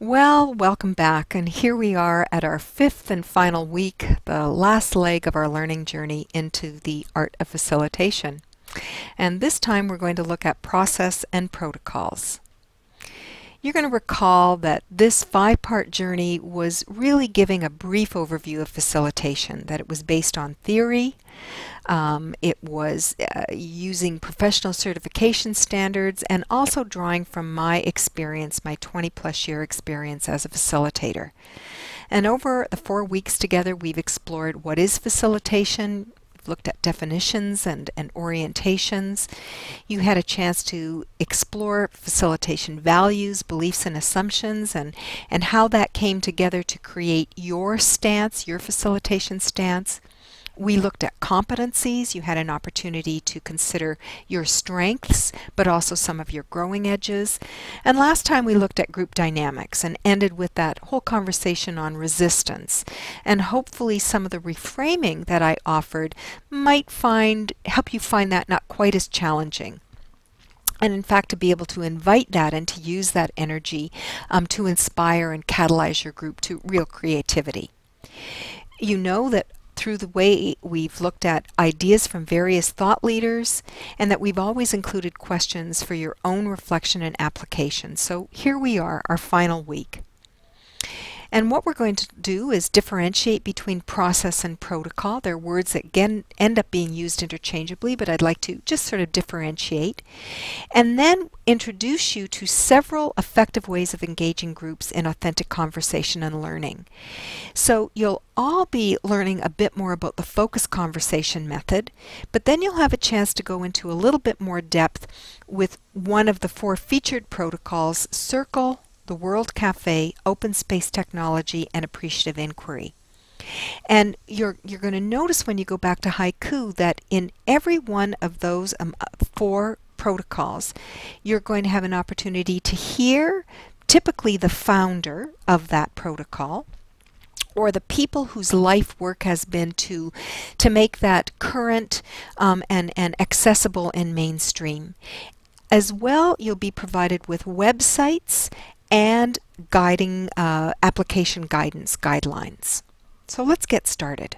Well, welcome back, and here we are at our fifth and final week, the last leg of our learning journey into the art of facilitation. And this time we're going to look at process and protocols. You're going to recall that this five-part journey was really giving a brief overview of facilitation, that it was based on theory, it was using professional certification standards, and also drawing from my experience, my 20-plus year experience as a facilitator. And over the 4 weeks together, we've explored what is facilitation, looked at definitions and orientations. You had a chance to explore facilitation values, beliefs, and assumptions, and how that came together to create your stance, your facilitation stance. We looked at competencies. You had an opportunity to consider your strengths, but also some of your growing edges. And last time we looked at group dynamics and ended with that whole conversation on resistance. And hopefully some of the reframing that I offered might help you find that not quite as challenging. And in fact, to be able to invite that and to use that energy to inspire and catalyze your group to real creativity. You know that through the way we've looked at ideas from various thought leaders, and that we've always included questions for your own reflection and application. So here we are, our final week. And what we're going to do is differentiate between process and protocol. They're words that again end up being used interchangeably, but I'd like to just sort of differentiate. And then introduce you to several effective ways of engaging groups in authentic conversation and learning. So you'll all be learning a bit more about the focus conversation method, but then you'll have a chance to go into a little bit more depth with one of the 4 featured protocols: Circle, the World Cafe, Open Space Technology, and Appreciative Inquiry. And you're going to notice when you go back to Haiku that in every one of those 4 protocols, you're going to have an opportunity to hear typically the founder of that protocol, or the people whose life work has been to make that current and accessible and mainstream. As well, you'll be provided with websites and guiding application guidance guidelines. So let's get started.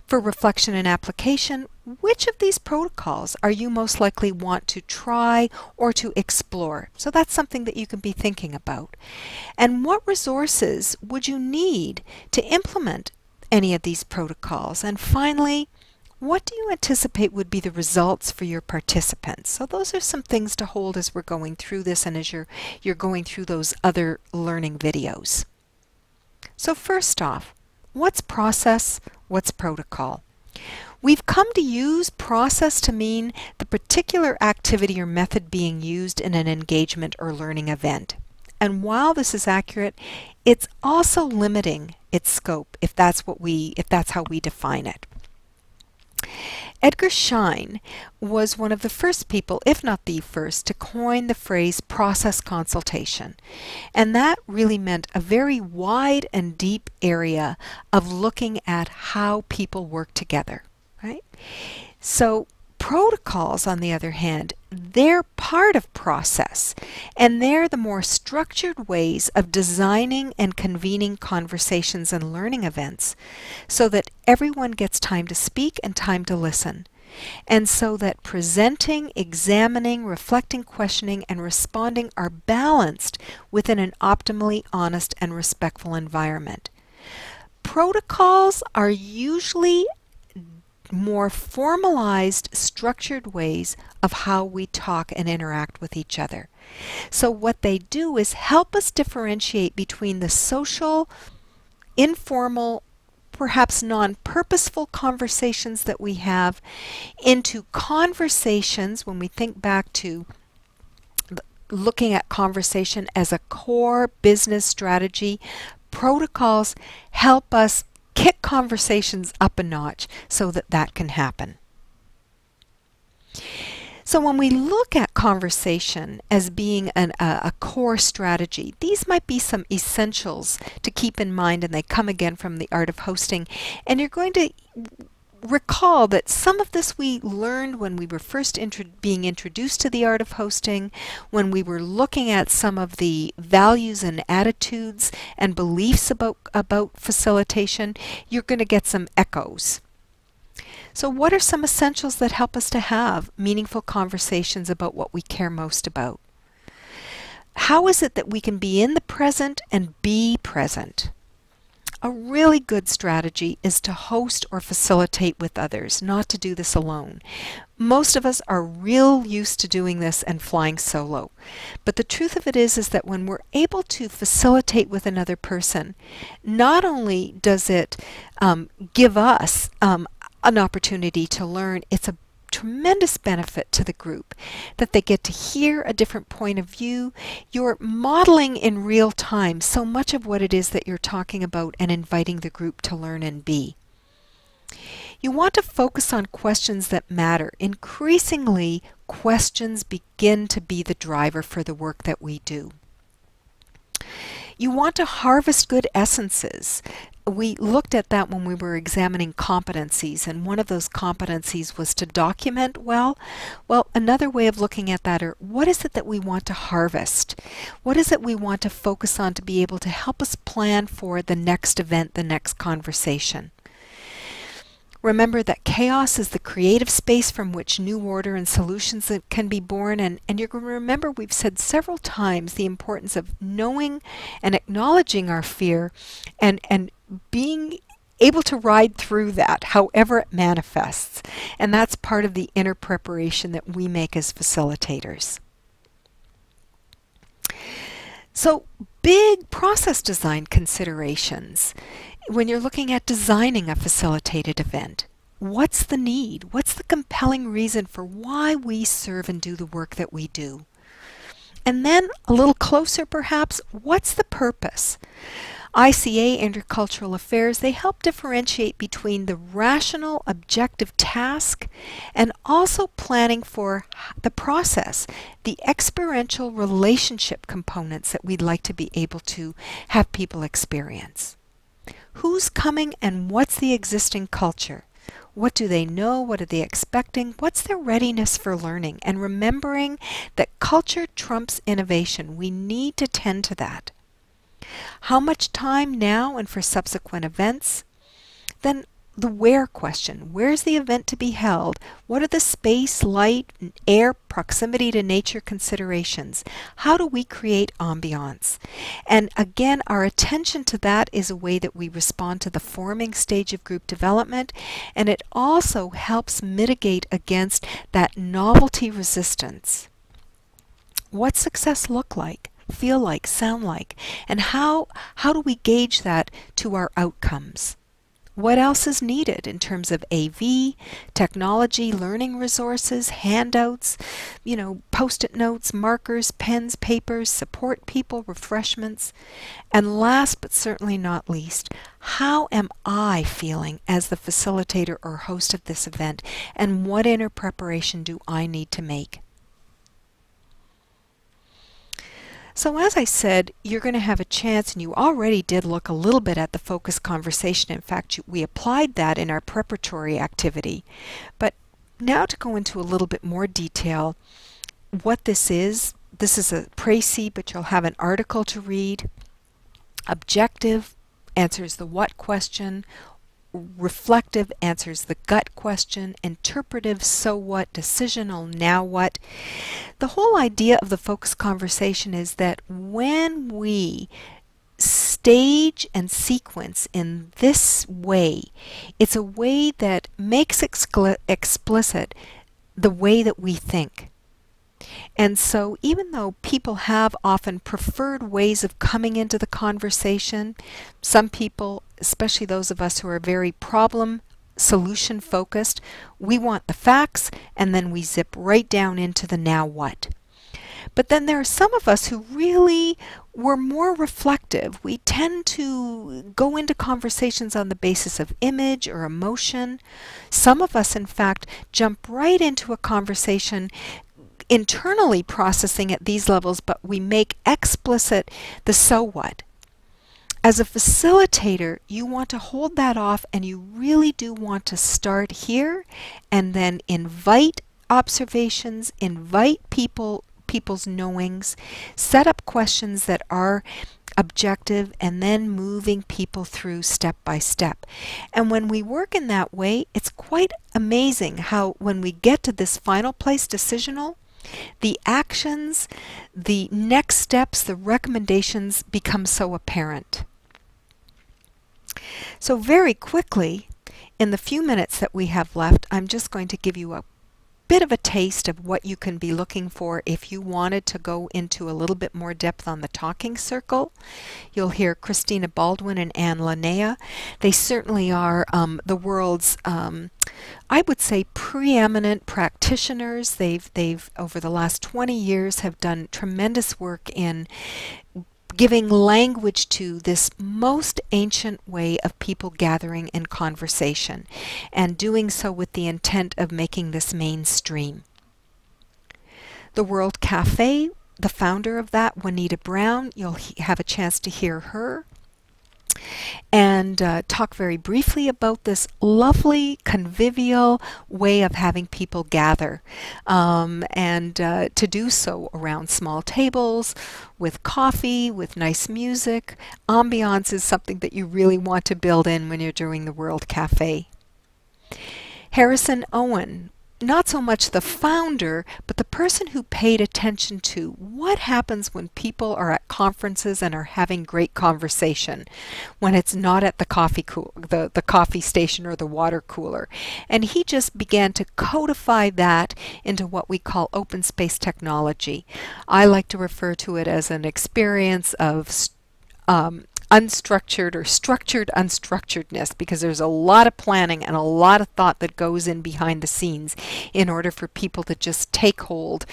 For reflection and application, which of these protocols are you most likely want to try or to explore? So that's something that you can be thinking about. And what resources would you need to implement any of these protocols? And finally, what do you anticipate would be the results for your participants? So those are some things to hold as we're going through this and as you're going through those other learning videos. So first off, what's process? What's protocol? We've come to use process to mean the particular activity or method being used in an engagement or learning event. And while this is accurate, it's also limiting its scope if that's how we define it. Edgar Schein was one of the first people, if not the first, to coin the phrase process consultation. And that really meant a very wide and deep area of looking at how people work together, right? So protocols, on the other hand, they're part of process, and they're the more structured ways of designing and convening conversations and learning events so that everyone gets time to speak and time to listen, and so that presenting, examining, reflecting, questioning, and responding are balanced within an optimally honest and respectful environment. Protocols are usually more formalized, structured ways of how we talk and interact with each other. So what they do is help us differentiate between the social, informal, perhaps non-purposeful conversations that we have into conversations, when we think back to looking at conversation as a core business strategy. Protocols help us kick conversations up a notch so that that can happen. So when we look at conversation as being a core strategy, these might be some essentials to keep in mind, and they come again from the Art of Hosting. And you're going to recall that some of this we learned when we were first being introduced to the art of hosting, when we were looking at some of the values and attitudes and beliefs about facilitation. You're going to get some echoes. So what are some essentials that help us to have meaningful conversations about what we care most about? How is it that we can be in the present and be present? A really good strategy is to host or facilitate with others, not to do this alone. Most of us are real used to doing this and flying solo. But the truth of it is that when we're able to facilitate with another person, not only does it give us an opportunity to learn, it's a tremendous benefit to the group that they get to hear a different point of view. You're modeling in real time so much of what it is that you're talking about and inviting the group to learn and be. You want to focus on questions that matter. Increasingly, questions begin to be the driver for the work that we do. You want to harvest good essences. We looked at that when we were examining competencies, and one of those competencies was to document well. Well, another way of looking at that are, what is it that we want to harvest? What is it we want to focus on to be able to help us plan for the next event, the next conversation? Remember that chaos is the creative space from which new order and solutions can be born, and you're going to remember we've said several times the importance of knowing and acknowledging our fear and being able to ride through that however it manifests. And that's part of the inner preparation that we make as facilitators. So, big process design considerations. When you're looking at designing a facilitated event, what's the need? What's the compelling reason for why we serve and do the work that we do? And then a little closer perhaps, what's the purpose? ICA, Intercultural Affairs, they help differentiate between the rational, objective task and also planning for the process, the experiential relationship components that we'd like to be able to have people experience. Who's coming and what's the existing culture? What do they know? What are they expecting? What's their readiness for learning? And remembering that culture trumps innovation. We need to tend to that. How much time now and for subsequent events? Then the where question. Where's the event to be held? What are the space, light, air, proximity to nature considerations? How do we create ambiance? And again, our attention to that is a way that we respond to the forming stage of group development, and it also helps mitigate against that novelty resistance. What's success look like, feel like, sound like, and how do we gauge that to our outcomes? What else is needed in terms of AV, technology, learning resources, handouts, post-it notes, markers, pens, papers, support people, refreshments? And last but certainly not least, how am I feeling as the facilitator or host of this event, and what inner preparation do I need to make? So as I said, you're going to have a chance, and you already did look a little bit at the focus conversation. In fact, we applied that in our preparatory activity. But now to go into a little bit more detail, what this is a précis, but you'll have an article to read. Objective answers the what question. Reflective answers the gut question. Interpretive, so what? Decisional, now what? The whole idea of the focus conversation is that when we stage and sequence in this way, it's a way that makes explicit the way that we think. And so even though people have often preferred ways of coming into the conversation, some people, especially those of us who are very problem solution focused, we want the facts and then we zip right down into the now what. But then there are some of us who really were more reflective. We tend to go into conversations on the basis of image or emotion. Some of us, in fact, jump right into a conversation internally processing at these levels, but we make explicit the so what. As a facilitator, you want to hold that off, and you really do want to start here and then invite observations, invite people's knowings, set up questions that are objective, and then moving people through step by step. And when we work in that way, it's quite amazing how when we get to this final place decisional, the actions, the next steps, the recommendations become so apparent. So very quickly, in the few minutes that we have left, I'm just going to give you a bit of a taste of what you can be looking for if you wanted to go into a little bit more depth on the talking circle. You'll hear Christina Baldwin and Anne Linnea. They certainly are the world's, I would say, preeminent practitioners. They've over the last 20 years have done tremendous work in giving language to this most ancient way of people gathering in conversation, and doing so with the intent of making this mainstream. The World Cafe, the founder of that, Juanita Brown, you'll have a chance to hear her and talk very briefly about this lovely convivial way of having people gather, and to do so around small tables with coffee, with nice music. Ambiance is something that you really want to build in when you're doing the World Cafe. Harrison Owen, not so much the founder, but the person who paid attention to what happens when people are at conferences and are having great conversation, when it's not at the coffee station or the water cooler. And he just began to codify that into what we call open space technology. I like to refer to it as an experience of unstructured or structured unstructuredness, because there's a lot of planning and a lot of thought that goes in behind the scenes in order for people to just take hold,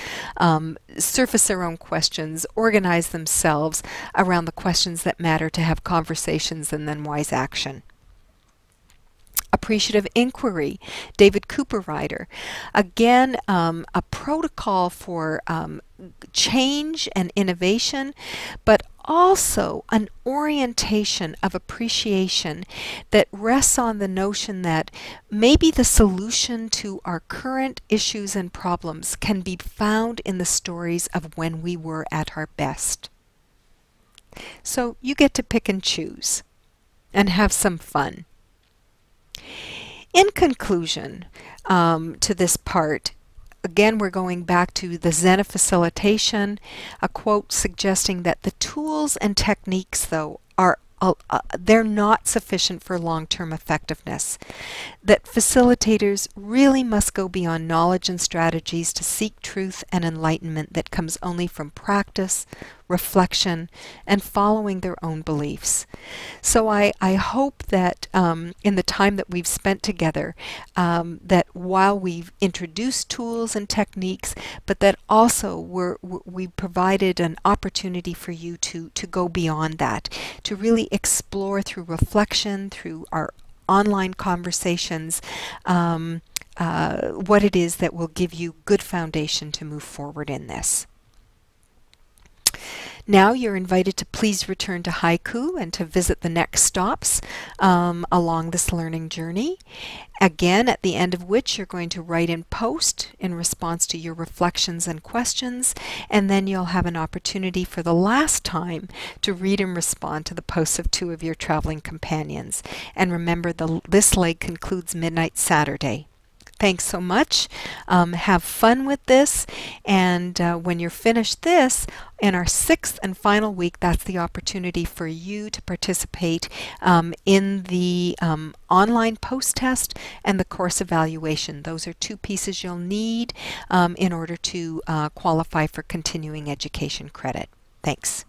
surface their own questions, organize themselves around the questions that matter, to have conversations and then wise action. Appreciative inquiry, David Cooper Ryder. Again, a protocol for change and innovation, but also an orientation of appreciation that rests on the notion that maybe the solution to our current issues and problems can be found in the stories of when we were at our best. So you get to pick and choose and have some fun. In conclusion to this part, again, we're going back to the Zen of Facilitation, a quote suggesting that the tools and techniques, though, are they're not sufficient for long-term effectiveness, that facilitators really must go beyond knowledge and strategies to seek truth and enlightenment that comes only from practice, reflection, and following their own beliefs. So I hope that in the time that we've spent together, that while we've introduced tools and techniques, but that also we provided an opportunity for you to go beyond that, to really explore through reflection, through our online conversations, what it is that will give you good foundation to move forward in this. Now you're invited to please return to Haiku and to visit the next stops along this learning journey. Again, at the end of which you're going to write in post in response to your reflections and questions, and then you'll have an opportunity for the last time to read and respond to the posts of 2 of your traveling companions. And remember, this leg concludes midnight Saturday. Thanks so much. Have fun with this, and when you're finished this, in our 6th and final week, that's the opportunity for you to participate in the online post-test and the course evaluation. Those are 2 pieces you'll need in order to qualify for continuing education credit. Thanks.